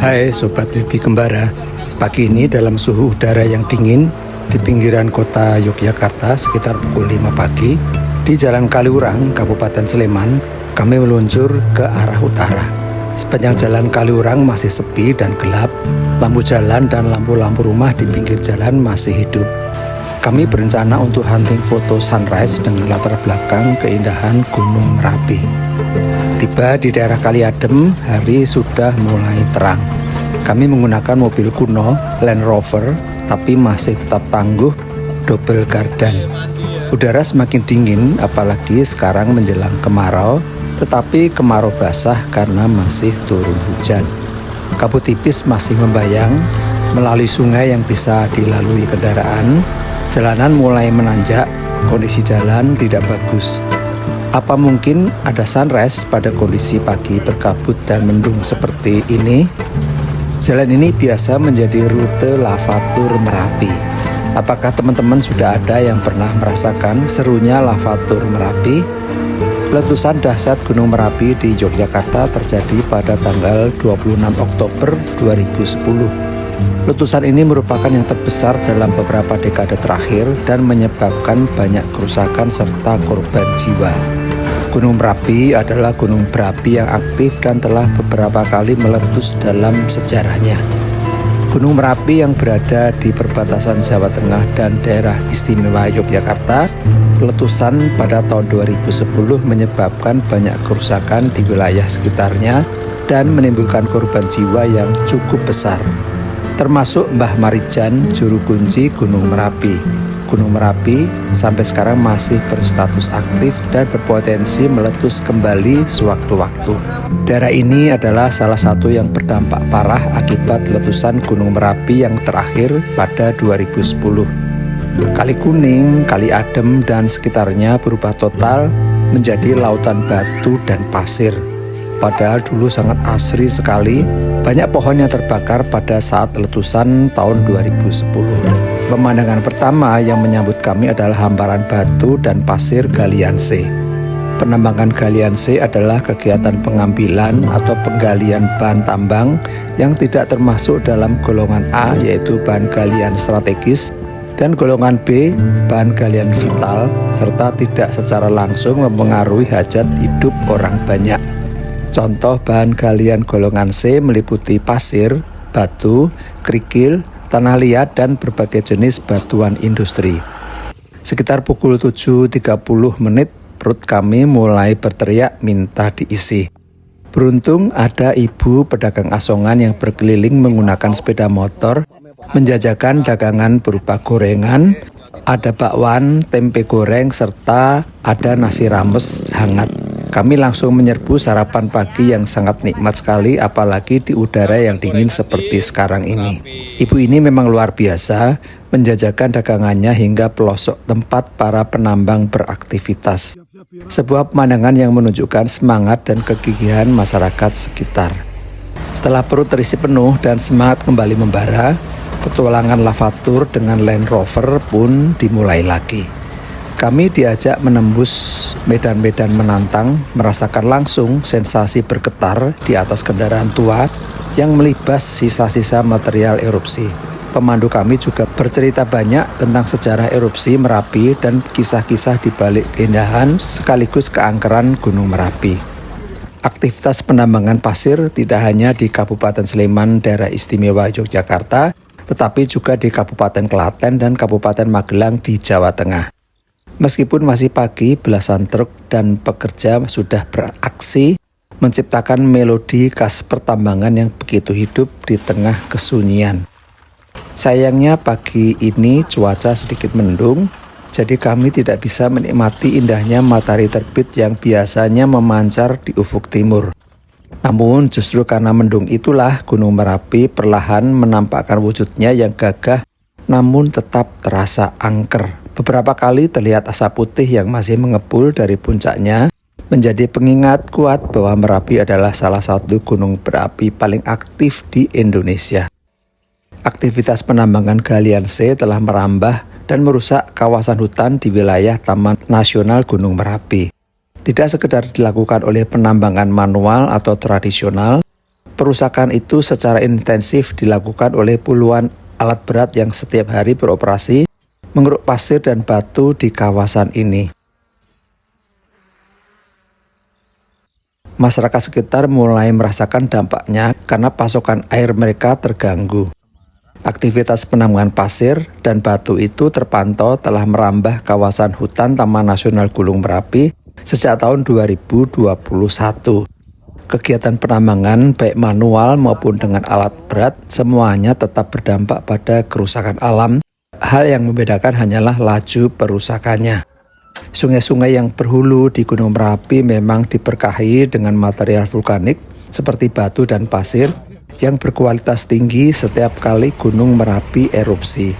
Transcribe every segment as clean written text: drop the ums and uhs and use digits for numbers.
Hai Sobat Mimpi Kembara, pagi ini dalam suhu udara yang dingin di pinggiran kota Yogyakarta sekitar pukul 5 pagi di Jalan Kaliurang, Kabupaten Sleman, kami meluncur ke arah utara. Sepanjang Jalan Kaliurang masih sepi dan gelap, lampu jalan dan lampu-lampu rumah di pinggir jalan masih hidup. Kami berencana untuk hunting foto sunrise dengan latar belakang keindahan Gunung Merapi. Tiba di daerah Kali Adem, hari sudah mulai terang. Kami menggunakan mobil kuno Land Rover, tapi masih tetap tangguh double gardan. Udara semakin dingin, apalagi sekarang menjelang kemarau, tetapi kemarau basah karena masih turun hujan. Kabut tipis masih membayang melalui sungai yang bisa dilalui kendaraan. Jalanan mulai menanjak, kondisi jalan tidak bagus. Apa mungkin ada sunrise pada kondisi pagi berkabut dan mendung seperti ini? Jalan ini biasa menjadi rute lavatur Merapi. Apakah teman-teman sudah ada yang pernah merasakan serunya lavatur Merapi? Letusan dahsyat Gunung Merapi di Yogyakarta terjadi pada tanggal 26 Oktober 2010. Letusan ini merupakan yang terbesar dalam beberapa dekade terakhir dan menyebabkan banyak kerusakan serta korban jiwa. Gunung Merapi adalah gunung berapi yang aktif dan telah beberapa kali meletus dalam sejarahnya. Gunung Merapi yang berada di perbatasan Jawa Tengah dan daerah istimewa Yogyakarta, letusan pada tahun 2010 menyebabkan banyak kerusakan di wilayah sekitarnya dan menimbulkan korban jiwa yang cukup besar. Termasuk Mbah Marijan, juru kunci Gunung Merapi. Gunung Merapi sampai sekarang masih berstatus aktif dan berpotensi meletus kembali sewaktu-waktu. Daerah ini adalah salah satu yang berdampak parah akibat letusan Gunung Merapi yang terakhir pada 2010. Kali Kuning, Kali Adem, dan sekitarnya berubah total menjadi lautan batu dan pasir. Padahal dulu sangat asri sekali, banyak pohon yang terbakar pada saat letusan tahun 2010. Pemandangan pertama yang menyambut kami adalah hamparan batu dan pasir galian C. Penambangan galian C adalah kegiatan pengambilan atau penggalian bahan tambang yang tidak termasuk dalam golongan A, yaitu bahan galian strategis, dan golongan B, bahan galian vital, serta tidak secara langsung mempengaruhi hajat hidup orang banyak. Contoh bahan galian golongan C meliputi pasir, batu, kerikil, tanah liat, dan berbagai jenis batuan industri. Sekitar pukul 7.30 perut kami mulai berteriak minta diisi. Beruntung ada ibu pedagang asongan yang berkeliling menggunakan sepeda motor, menjajakan dagangan berupa gorengan, ada bakwan, tempe goreng, serta ada nasi rames hangat. Kami langsung menyerbu sarapan pagi yang sangat nikmat sekali, apalagi di udara yang dingin seperti sekarang ini. Ibu ini memang luar biasa, menjajakan dagangannya hingga pelosok tempat para penambang beraktivitas. Sebuah pemandangan yang menunjukkan semangat dan kegigihan masyarakat sekitar. Setelah perut terisi penuh dan semangat kembali membara, petualangan lavatur dengan Land Rover pun dimulai lagi. Kami diajak menembus medan-medan menantang, merasakan langsung sensasi bergetar di atas kendaraan tua yang melibas sisa-sisa material erupsi. Pemandu kami juga bercerita banyak tentang sejarah erupsi Merapi dan kisah-kisah di balik keindahan sekaligus keangkeran Gunung Merapi. Aktivitas penambangan pasir tidak hanya di Kabupaten Sleman, daerah istimewa Yogyakarta, tetapi juga di Kabupaten Klaten dan Kabupaten Magelang di Jawa Tengah. Meskipun masih pagi, belasan truk dan pekerja sudah beraksi menciptakan melodi khas pertambangan yang begitu hidup di tengah kesunyian. Sayangnya pagi ini cuaca sedikit mendung, jadi kami tidak bisa menikmati indahnya matahari terbit yang biasanya memancar di ufuk timur. Namun justru karena mendung itulah Gunung Merapi perlahan menampakkan wujudnya yang gagah namun tetap terasa angker. Beberapa kali terlihat asap putih yang masih mengepul dari puncaknya, menjadi pengingat kuat bahwa Merapi adalah salah satu gunung berapi paling aktif di Indonesia. Aktivitas penambangan galian C telah merambah dan merusak kawasan hutan di wilayah Taman Nasional Gunung Merapi. Tidak sekedar dilakukan oleh penambangan manual atau tradisional, Perusakan itu secara intensif dilakukan oleh puluhan alat berat yang setiap hari beroperasi mengeruk pasir dan batu di kawasan ini. Masyarakat sekitar mulai merasakan dampaknya karena pasokan air mereka terganggu. Aktivitas penambangan pasir dan batu itu terpantau telah merambah kawasan hutan Taman Nasional Gunung Merapi sejak tahun 2021. Kegiatan penambangan baik manual maupun dengan alat berat semuanya tetap berdampak pada kerusakan alam. Hal yang membedakan hanyalah laju perusakannya. Sungai-sungai yang berhulu di Gunung Merapi memang diberkahi dengan material vulkanik seperti batu dan pasir yang berkualitas tinggi setiap kali Gunung Merapi erupsi.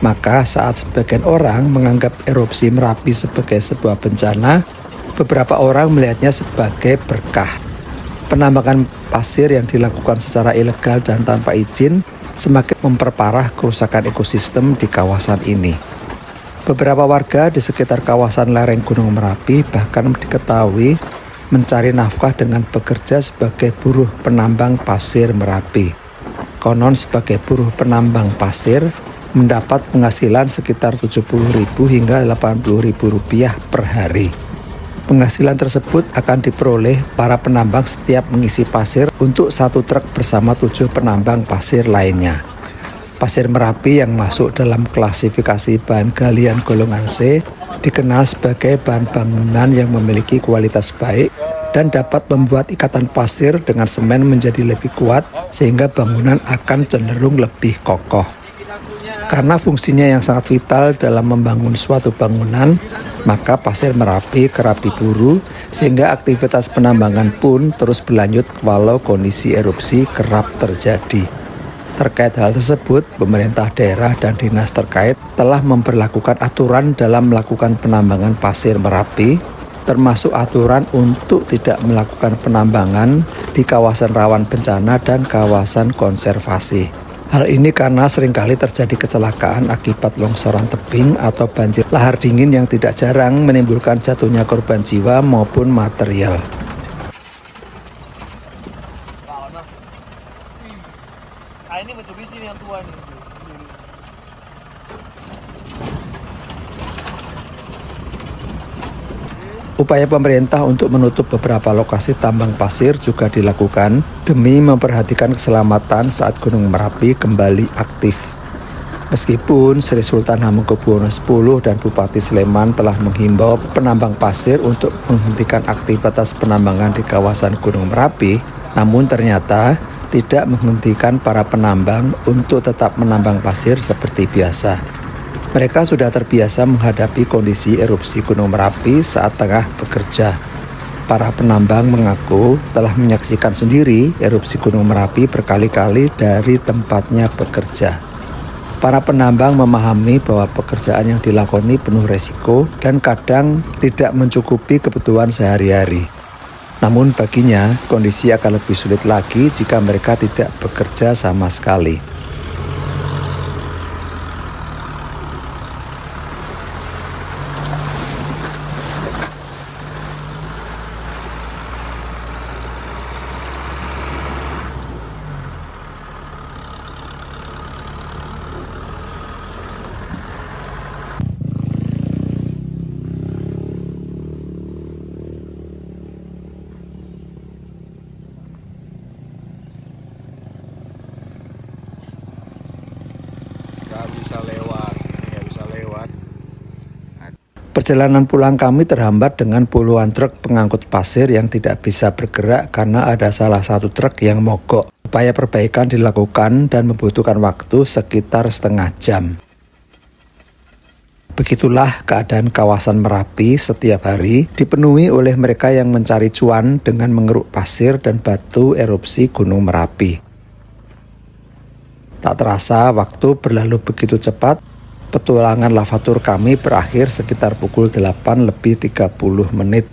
Maka saat sebagian orang menganggap erupsi Merapi sebagai sebuah bencana, beberapa orang melihatnya sebagai berkah. Penambangan pasir yang dilakukan secara ilegal dan tanpa izin semakin memperparah kerusakan ekosistem di kawasan ini. Beberapa warga di sekitar kawasan lereng Gunung Merapi bahkan diketahui mencari nafkah dengan bekerja sebagai buruh penambang pasir Merapi. Konon sebagai buruh penambang pasir mendapat penghasilan sekitar Rp70.000 hingga Rp80.000 per hari. Penghasilan tersebut akan diperoleh para penambang setiap mengisi pasir untuk satu truk bersama 7 penambang pasir lainnya. Pasir Merapi yang masuk dalam klasifikasi bahan galian golongan C dikenal sebagai bahan bangunan yang memiliki kualitas baik dan dapat membuat ikatan pasir dengan semen menjadi lebih kuat sehingga bangunan akan cenderung lebih kokoh. Karena fungsinya yang sangat vital dalam membangun suatu bangunan, maka pasir Merapi kerap diburu sehingga aktivitas penambangan pun terus berlanjut walau kondisi erupsi kerap terjadi. Terkait hal tersebut, pemerintah daerah dan dinas terkait telah memberlakukan aturan dalam melakukan penambangan pasir Merapi, termasuk aturan untuk tidak melakukan penambangan di kawasan rawan bencana dan kawasan konservasi. Hal ini karena seringkali terjadi kecelakaan akibat longsoran tebing atau banjir lahar dingin yang tidak jarang menimbulkan jatuhnya korban jiwa maupun material. Ini Mitsubishi yang tua nih. Upaya pemerintah untuk menutup beberapa lokasi tambang pasir juga dilakukan demi memperhatikan keselamatan saat Gunung Merapi kembali aktif. Meskipun Sri Sultan Hamengkubuwono X dan Bupati Sleman telah menghimbau penambang pasir untuk menghentikan aktivitas penambangan di kawasan Gunung Merapi, namun ternyata tidak menghentikan para penambang untuk tetap menambang pasir seperti biasa. Mereka sudah terbiasa menghadapi kondisi erupsi Gunung Merapi saat tengah bekerja. Para penambang mengaku telah menyaksikan sendiri erupsi Gunung Merapi berkali-kali dari tempatnya bekerja. Para penambang memahami bahwa pekerjaan yang dilakoni penuh resiko dan kadang tidak mencukupi kebutuhan sehari-hari. Namun baginya, kondisi akan lebih sulit lagi jika mereka tidak bekerja sama sekali. Nggak bisa lewat. Perjalanan pulang kami terhambat dengan puluhan truk pengangkut pasir yang tidak bisa bergerak karena ada salah satu truk yang mogok. Upaya perbaikan dilakukan dan membutuhkan waktu sekitar setengah jam. Begitulah keadaan kawasan Merapi setiap hari dipenuhi oleh mereka yang mencari cuan dengan mengeruk pasir dan batu erupsi Gunung Merapi. Tak terasa waktu berlalu begitu cepat, petualangan lavatur kami berakhir sekitar pukul 8:30.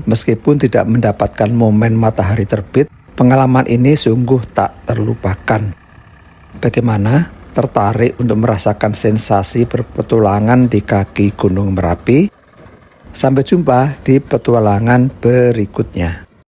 Meskipun tidak mendapatkan momen matahari terbit, pengalaman ini sungguh tak terlupakan. Bagaimana? Tertarik untuk merasakan sensasi berpetualangan di kaki Gunung Merapi? Sampai jumpa di petualangan berikutnya.